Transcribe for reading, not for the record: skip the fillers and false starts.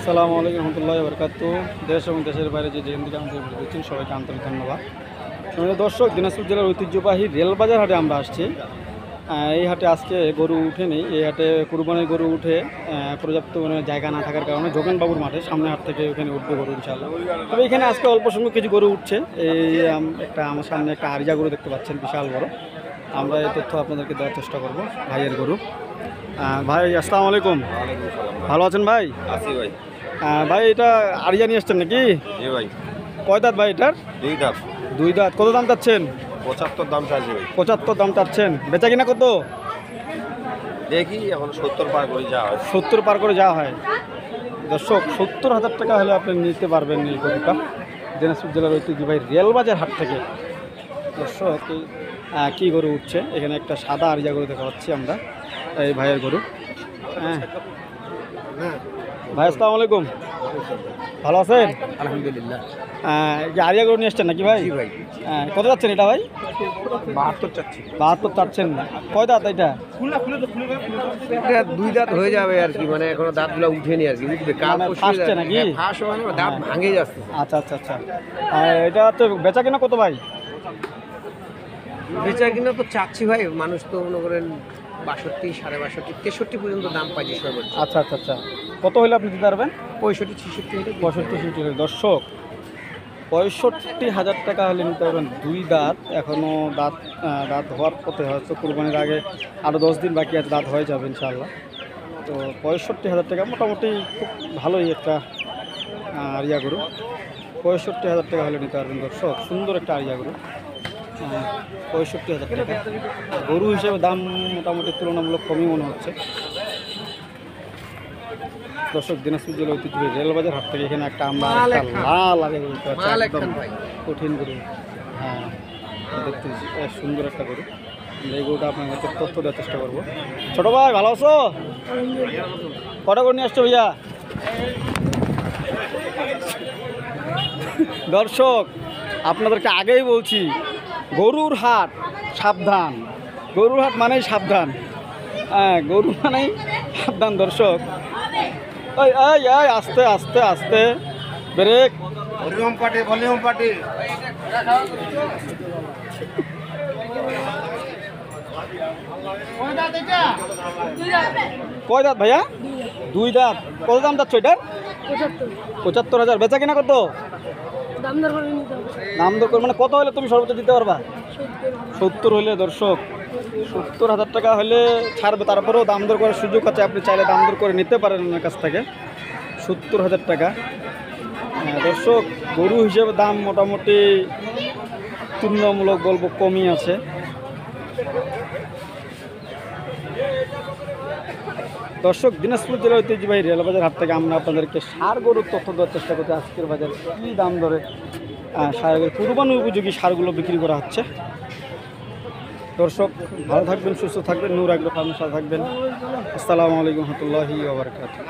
আসসালামু আলাইকুম রহমতুল্লাহি ওয়া বারাকাতুহু। দেশ এবং দেশের বাইরে যে যেখান থেকে আমাদের ভিডিও দেখছেন সবাইকে আন্তরিক ধন্যবাদ। সম্মানিত দর্শক, দিনাজপুর জেলার ঐতিহ্যবাহী রেলবাজার হাটে আমরা আসছি। এই হাটে আজকে গরু উঠেনি। এই হাটে কুরবানির গরু উঠে পর্যাপ্ত জায়গা না থাকার কারণে যোগেনবাবুর মাঠে সামনে হাট থেকে ওখানে উঠবে গরু ইনশাআল্লাহ। তবে এখানে আজকে অল্প সংখ্যক কিছু গরু উঠছে। এই একটা আমার সামনে একটা আরিজা গরু দেখতে পাচ্ছেন, বিশাল বড়। আমরা এই তথ্য আপনাদেরকে দেওয়ার চেষ্টা করব। ভাইয়ের গরু। ভাই আসসালামু আলাইকুম। ভালো আছেন ভাই? আছি ভাই। ভাই এটা আরিজা নিয়ে আসছেন নাকি? জি ভাই। কয় দাঁত ভাই এটার? দুই দাঁত। দুই দাঁত। কত দাম চাচ্ছেন? 75 দাম চাইছি ভাই। 75 দাম চাচ্ছেন। বেচা কিনা কত? দেখি এখন 70 পার করে যাওয়া হয়। 70 পার করে যাওয়া হয়। দর্শক, 70,000 টাকা হলে আপনি নিতে পারবেন এই গরুটা দিনাজপুর জেলার ঐতিহ্যবাহী রেলবাজার হাট থেকে। দর্শক, কী গরু উঠছে এখানে? একটা সাদা আরিজা গরু দেখা পাচ্ছি আমরা, এই ভাইয়ের গরু। হ্যাঁ ভাই আসসালামু আলাইকুম। ভালো আছেন? আলহামদুলিল্লাহ। যে আরিয়া গরু নিয়ে আসছেন নাকি ভাই? জি ভাই। কত যাচ্ছেন এটা ভাই? 72 চাচ্ছি। 72 চাচ্ছেন। কয় দাঁত এটা? এটা দুই দাঁত হয়ে যাবে আর কি, মানে এখনো দাঁতগুলো উঠেনি আর কি, উঠবে কাল মানে পরশু ফাঁসছে নাকি? ফাঁস মানে দাঁত ভাঙে যাচ্ছে। আচ্ছা আচ্ছা আচ্ছা। এটা তো বেচা কিনা কত ভাই? বেচা কিনা তো চাচ্ছি ভাই, মানুষ তো মনে করেন 62, 62.5, 63 পর্যন্ত দাম পাইছে সর্বোচ্চ। আচ্ছা আচ্ছা আচ্ছা। কত হলে আপনি দিতে পারবেন? 65, 66 65 দর্শক, 65,000 টাকা হলে নিতে পারবেন। দুই দাঁত, এখনও দাঁত হওয়ার পথে, হয়তো কুরবানির আগে আরও 10 দিন বাকি আছে, দাঁত হয়ে যাবে ইনশাআল্লাহ। তো 65,000 টাকা মোটামুটি খুব ভালোই একটা আরিয়া গরু। 65,000 টাকা হলে নিতে পারবেন দর্শক। সুন্দর একটা আরিয়া গরু। 65,000 টাকা গরু হিসেবে দাম মোটামুটি তুলনামূলক কমই মনে হচ্ছে। দর্শক, দিনাজপুর জেলা ঐতিহ্যবাহী রেলবাজার হাট থেকে এখানে একটা আমরা লাল আগে গরু একদম কঠিন গরু। হ্যাঁ, দেখতে সুন্দর একটা গরু। এই গরুটা আপনার কাছে তথ্য দেওয়ার চেষ্টা করবো। ছোটো ভাই ভালো আছো? কটা করে নিয়ে আসছো ভাইয়া? দর্শক, আপনাদেরকে আগেই বলছি, গরুর হাট সাবধান। গরুর হাট মানেই সাবধান। হ্যাঁ, গরু মানেই সাবধান দর্শক। এই এই এই আস্তে আস্তে আস্তে, ব্রেক। Volume party. কয় দাঁত ভাইয়া? দুই দাঁত। কত দাম যাচ্ছে এটার? 75,000। বেচা কিনা কত? দাম দর করে মানে কত হলে তুমি সর্বোচ্চ দিতে পারবা? 70 হলে দর্শক, 70,000 টাকা হলে ছাড়বে। তারপরেও দাম দর করার সুযোগ আছে, আপনি চাইলে দাম দর করে নিতে পারেন ওনার কাছ থেকে। 70,000 টাকা। দর্শক, গরু হিসেবে দাম মোটামুটি তুলনামূলক বলবো কমই আছে। দর্শক, দিনাজপুর জেলার ঐতিহ্যবাহী রেলবাজার হাট থেকে আমরা আপনাদেরকে ষাঁড় গরুর তথ্য দেওয়ার চেষ্টা করছি। আজকের বাজারে কী দাম ধরে ষাঁড়ের কুরবানি উপযোগী ষাঁড়গুলো বিক্রি করা হচ্ছে। দর্শক, ভালো থাকবেন, সুস্থ থাকবেন, নূর আগ্রো ফার্মের সাথে থাকবেন। আসসালামু আলাইকুম রহমতুল্লাহি ওয়া বারাকাতুহু।